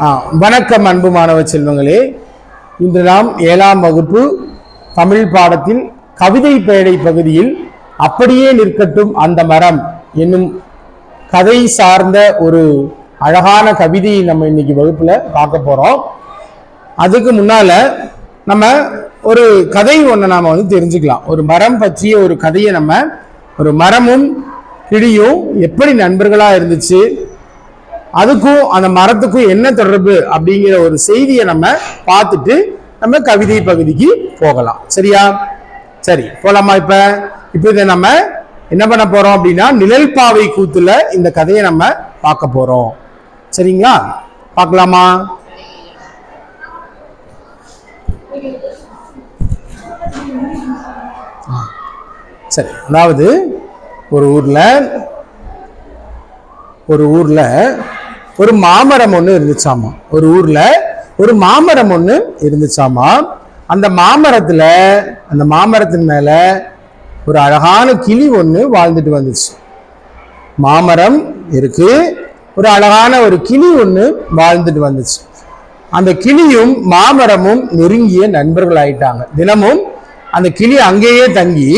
வணக்கம் அன்பு மாணவ செல்வங்களே. இன்று நாம் 7ஆம் வகுப்பு தமிழ் பாடத்தில் கவிதை பேழை பகுதியில் அப்படியே நிற்கட்டும் அந்த மரம் என்னும் கதை சார்ந்த ஒரு அழகான கவிதையை நம்ம இன்னைக்கு வகுப்புல பார்க்க போறோம். அதுக்கு முன்னால நம்ம ஒரு கதை ஒன்று நாம தெரிஞ்சுக்கலாம். ஒரு மரம் பற்றிய ஒரு கதையை நம்ம ஒரு மரமும் கிளியும் எப்படி நண்பர்களா இருந்துச்சு, அதுக்கும் அந்த மரத்துக்கும் என்ன தொடர்பு அப்படிங்கிற ஒரு செய்தியை நம்ம பார்த்துட்டு நம்ம கவிதை பகுதிக்கு போகலாம். சரியா? சரி, போலாமா? இப்ப இதை நம்ம என்ன பண்ண போறோம் அப்படின்னா நிழல் பாவை கூத்துல இந்த கதையை நம்ம பார்க்க போறோம். சரிங்களா? பார்க்கலாமா? சரி, அதாவது ஒரு ஊர்ல ஒரு மாமரம் ஒன்று இருந்துச்சாமா. ஒரு ஊர்ல ஒரு மாமரம் ஒன்று இருந்துச்சாமா. அந்த மாமரத்தின் மேல ஒரு அழகான கிளி ஒன்று வாழ்ந்துட்டு வந்துச்சு. மாமரம் இருக்கு, ஒரு அழகான ஒரு கிளி ஒன்று வாழ்ந்துட்டு வந்துச்சு. அந்த கிளியும் மாமரமும் நெருங்கிய நண்பர்கள் ஆயிட்டாங்க. தினமும் அந்த கிளி அங்கேயே தங்கி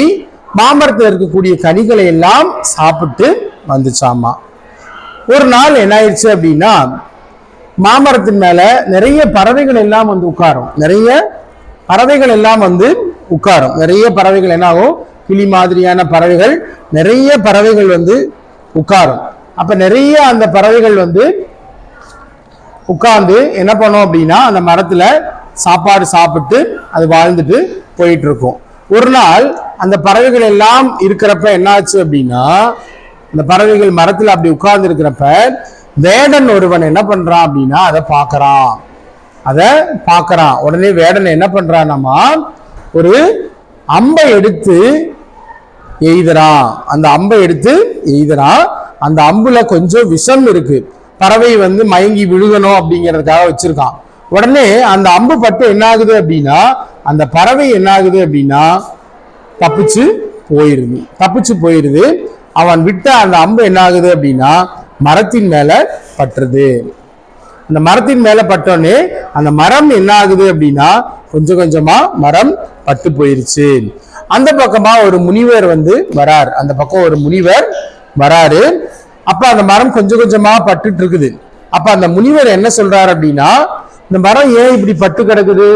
மாமரத்தில் இருக்கக்கூடிய கனிகளை எல்லாம் சாப்பிட்டு வந்துச்சாமா. ஒரு நாள் என்ன ஆயிடுச்சு அப்படின்னா மாமரத்தின் மேல நிறைய பறவைகள் எல்லாம் உட்காரும். நிறைய பறவைகள் என்ன ஆகும், கிளி மாதிரியான பறவைகள், நிறைய பறவைகள் உட்காரும். அப்ப நிறைய அந்த பறவைகள் உட்கார்ந்து என்ன பண்ணும் அப்படின்னா அந்த மரத்துல சாப்பாடு சாப்பிட்டு அது வாழ்ந்துட்டு போயிட்டு இருக்கும். ஒரு நாள் அந்த பறவைகள் எல்லாம் இருக்கிறப்ப என்னாச்சு அப்படின்னா இந்த பறவைகள் மரத்துல அப்படி உட்கார்ந்து இருக்கிறப்ப வேடன் ஒருவன் என்ன பண்றான் அப்படின்னா அதை பார்க்கறான். உடனே வேடன் என்ன பண்றான்னா ஒரு அம்பை எடுத்து எய்தறான். அந்த அம்புல கொஞ்சம் விஷம் இருக்கு. பறவை மயங்கி விழுகணும் அப்படிங்கிறதுக்காக வச்சிருக்கான். உடனே அந்த அம்பு பட்டு என்ன ஆகுது அப்படின்னா அந்த பறவை என்ன ஆகுது அப்படின்னா தப்பிச்சு போயிருது. அவன் விட்ட அந்த அம்பு என்ன ஆகுது அப்படின்னா மரத்தின் மேல பட்டுறது. அந்த மரத்தின் மேல பட்டோன்னே அந்த மரம் என்ன ஆகுது அப்படின்னா கொஞ்சம் கொஞ்சமா மரம் பட்டு போயிருச்சு. அந்த பக்கமா ஒரு முனிவர் வரார். அந்த பக்கம் ஒரு முனிவர் வராரு. அப்ப அந்த மரம் கொஞ்சம் கொஞ்சமா பட்டுட்டு இருக்குது. அப்ப அந்த முனிவர் என்ன சொல்றாரு அப்படின்னா இந்த மரம் ஏன் இப்படி பட்டு கிடக்குது,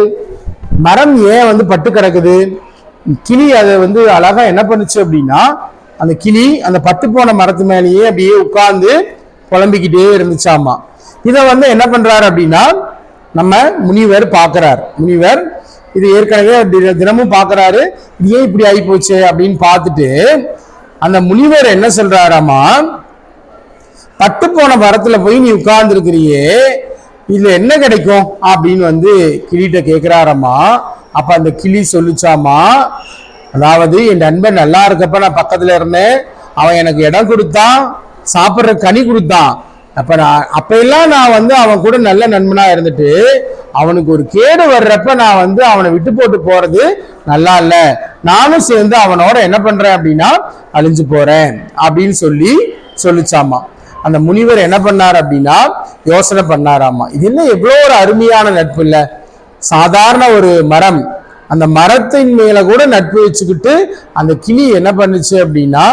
மரம் ஏன் பட்டு கிடக்குது? கிளி அதை அழகா என்ன பண்ணுச்சு அப்படின்னா அந்த கிளி அந்த பட்டு போன மரத்து மேலேயே அப்படியே உட்கார்ந்து புலம்பிக்கிட்டே இருந்துச்சாமா. இதை என்ன பண்றாரு அப்படின்னா நம்ம முனிவர் பார்க்கிறார். முனிவர் இது ஏற்கனவே தினமும் பார்க்கிறாரு. இது ஏன் இப்படி ஆகி போச்சு அப்படின்னு பார்த்துட்டு அந்த முனிவர் என்ன சொல்றாராமா, பட்டு போன மரத்துல போய் நீ உட்கார்ந்து இருக்கிறியே, இதுல என்ன கிடைக்கும் அப்படின்னு கிளிகிட்ட கேட்கிறாராமா. அப்ப அந்த கிளி சொல்லிச்சாமா, அதாவது என் நண்பன் நல்லா இருக்கப்ப நான் பக்கத்துல இருந்தேன், அவன் எனக்கு இடம் கொடுத்தான், சாப்பிட்ற கனி கொடுத்தான். அப்ப எல்லாம் நான் அவன் கூட நல்ல நண்பனா இருந்துட்டு அவனுக்கு ஒரு கேடு வர்றப்ப நான் அவனை விட்டு போட்டு போறது நல்லா இல்ல, நானும் சேர்ந்து அவனோட என்ன பண்றேன் அப்படின்னா அழிஞ்சு போறேன் அப்படின்னு சொல்லிச்சாமா. அந்த முனிவர் என்ன பண்ணார் அப்படின்னா யோசனை பண்ணாராமா, இது என்ன எவ்வளவு ஒரு அருமையான நட்பு இல்ல. சாதாரண ஒரு மரம், அந்த மரத்தின் மேல கூட நட்பு வச்சுக்கிட்டு அந்த கிளி என்ன பண்ணுச்சு அப்படின்னா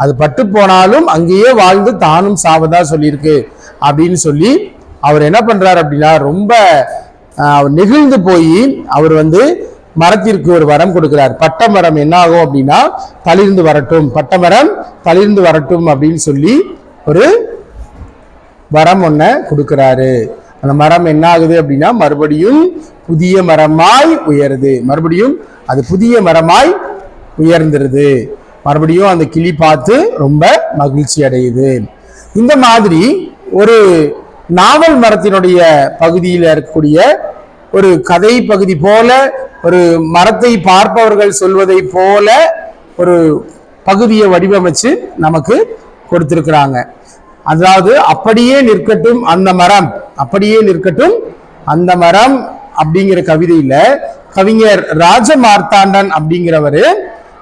அது பட்டு போனாலும் அங்கேயே வாழ்ந்து தானும் சாவதா சொல்லியிருக்கு அப்படின்னு சொல்லி அவர் என்ன பண்றாரு அப்படின்னா ரொம்ப நெகிழ்ந்து போய் அவர் மரத்திற்கு ஒரு வரம் கொடுக்கிறார். பட்ட மரம் என்ன ஆகும் அப்படின்னா தளிர்ந்து வரட்டும், பட்ட மரம் தளிர்ந்து வரட்டும் அப்படின்னு சொல்லி ஒரு வரம் ஒன்ன கொடுக்கிறாரு. அந்த மரம் என்ன ஆகுது அப்படின்னா மறுபடியும் புதிய மரமாய் உயருது. மறுபடியும் அது புதிய மரமாய் உயர்ந்துருது. மறுபடியும் அந்த கிளி பார்த்து ரொம்ப மகிழ்ச்சி அடையுது. இந்த மாதிரி ஒரு நாவல் மரத்தினுடைய பகுதியில் இருக்கக்கூடிய ஒரு கதை பகுதி போல, ஒரு மரத்தை பார்ப்பவர்கள் சொல்வதை போல ஒரு பகுதியை வடிவமைச்சு நமக்கு கொடுத்திருக்கிறாங்க. அதாவது அப்படியே நிற்கட்டும் அந்த மரம் அப்படிங்கிற கவிதையில கவிஞர் ராஜமார்த்தாண்டன் அப்படிங்கிறவரு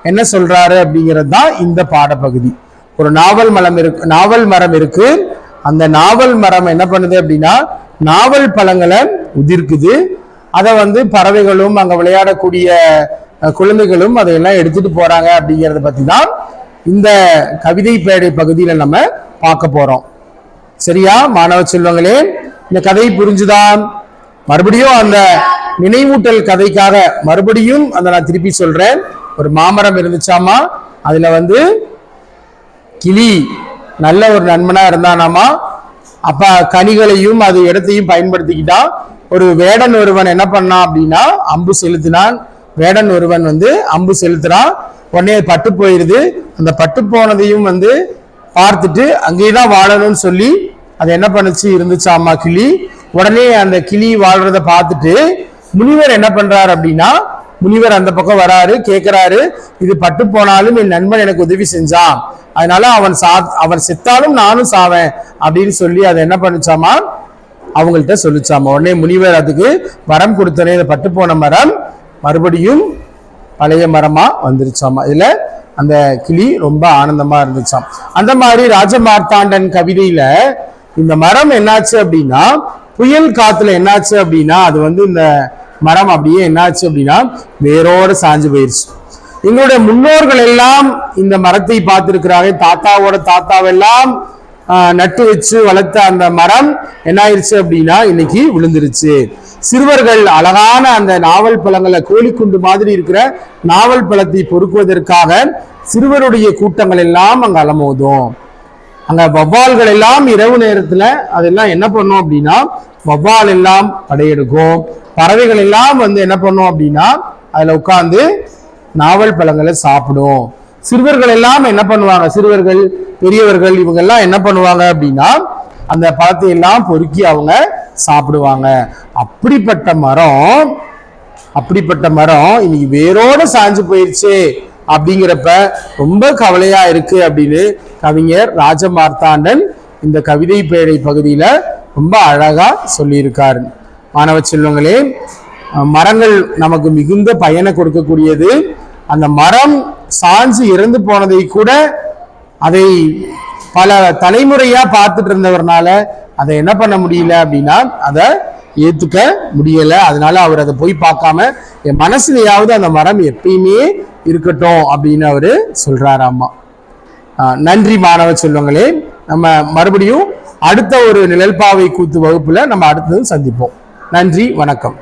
என்ன சொல்றாரு அப்படிங்கிறது தான் இந்த பாடப்பகுதி. ஒரு நாவல் மரம் இருக்கு. அந்த நாவல் மரம் என்ன பண்ணுது அப்படின்னா நாவல் பழங்களை உதிர்க்குது. அதை வந்து பறவைகளும் அங்க விளையாடக்கூடிய குழந்தைகளும் அதையெல்லாம் எடுத்துட்டு போறாங்க அப்படிங்கிறத பத்தி தான் இந்த கவிதை பேடை பகுதியில நம்ம பார்க்க போறோம். சரியா மாணவ செல்வங்களே, இந்த கதை புரிஞ்சுதான்? மறுபடியும் அந்த நினைவூட்டல் கதைக்காக மறுபடியும் அந்த நான் திருப்பி சொல்றேன். ஒரு மாமரம் இருந்துச்சாமா, அதுல வந்து கிளி நல்ல ஒரு நண்பனா இருந்தானாமா. அப்ப கனிகளையும் அது இடத்தையும் பயன்படுத்திக்கிட்டா. ஒரு வேடன் ஒருவன் என்ன பண்ணான் அப்படின்னா அம்பு செலுத்தினான். வேடன் ஒருவன் வந்து அம்பு செலுத்துறான். உடனே பட்டு போயிருது. அந்த பட்டு போனதையும் வந்து பார்த்துட்டு அங்கேதான் வாழணும்னு சொல்லி அது என்ன பண்ணுச்சு இருந்துச்சாமா கிளி. உடனே அந்த கிளி வாழ்றத பார்த்துட்டு முனிவர் என்ன பண்றாரு அப்படின்னா, முனிவர் அந்த பக்கம் வராரு, கேட்கிறாரு, இது பட்டு போனாலும் என் நண்பன் எனக்கு உதவி செஞ்சான், அதனால அவன் செத்தாலும் நானும் சாவேன் அப்படின்னு சொல்லி அதை என்ன பண்ணுச்சாமா அவங்கள்ட்ட சொல்லிச்சாமா. உடனே முனிவர் அதுக்கு வரம் கொடுத்தனே, இந்த பட்டு போன மரம் மறுபடியும் பழைய மரமா வந்துருச்சாமா. இதுல அந்த கிளி ரொம்ப ஆனந்தமா இருந்துச்சாம். அந்த மாதிரி ராஜமார்த்தாண்டன் கவிதையில இந்த மரம் என்னாச்சு அப்படின்னா, புயல் காத்துல என்னாச்சு அப்படின்னா அது வந்து இந்த மரம் அப்படியே என்னாச்சு அப்படின்னா வேரோட சாஞ்சு போயிருச்சு. எங்களுடைய முன்னோர்கள் எல்லாம் இந்த மரத்தை பார்த்திருக்கிறாங்க. தாத்தாவோட தாத்தாவெல்லாம் நட்டு வச்சு வளர்த்த அந்த மரம் என்ன ஆயிடுச்சு அப்படின்னா இன்னைக்கு விழுந்துருச்சு. சிறுவர்கள் அழகான அந்த நாவல் பழங்களை கோழிக்குண்டு மாதிரி இருக்கிற நாவல் பழத்தை பொறுக்குவதற்காக சிறுவருடைய கூட்டங்கள் எல்லாம் அங்க அலமோதும். அங்க வவ்வால்கள் எல்லாம் இரவு நேரத்துல அதெல்லாம் என்ன பண்ணும் அப்படின்னா வவ்வால் எல்லாம் படையெடுக்கும். பறவைகள் எல்லாம் வந்து என்ன பண்ணும் அப்படின்னா அதுல உட்கார்ந்து நாவல் பழங்களை சாப்பிடும். சிறுவர்கள் எல்லாம் என்ன பண்ணுவாங்க, சிறுவர்கள் பெரியவர்கள் இவங்க எல்லாம் என்ன பண்ணுவாங்க அப்படின்னா அந்த பழத்தை எல்லாம் பொறுக்கி அவங்க சாப்பிடுவாங்க. அப்படிப்பட்ட மரம் இன்னைக்கு வேரோட சாஞ்சு போயிடுச்சு அப்படிங்கிறப்ப ரொம்ப கவலையா இருக்கு அப்படின்னு கவிஞர் ராஜமார்த்தாண்டன் இந்த கவிதை பேடை பகுதியில ரொம்ப அழகா சொல்லியிருக்காரு. மாணவ செல்வங்களே, மரங்கள் நமக்கு மிகுந்த பயனை கொடுக்கக்கூடியது. அந்த மரம் சாஞ்சு இறந்து போனதை கூட அதை பல தலைமுறையா பார்த்துட்டு இருந்தவர்னால அதை என்ன பண்ண முடியல அப்படின்னா அதை ஏத்துக்க முடியல. அதனால அவர் அதை போய் பார்க்காம என் மனசுலயாவது அந்த மரம் எப்பயுமே இருக்கட்டும் அப்படின்னு அவரு சொல்றாராமா. நன்றி மாணவ செல்வங்களே. நம்ம மறுபடியும் அடுத்த ஒரு நிழல்பாவை கூத்து வகுப்புல நம்ம அடுத்தது சந்திப்போம். நன்றி, வணக்கம்.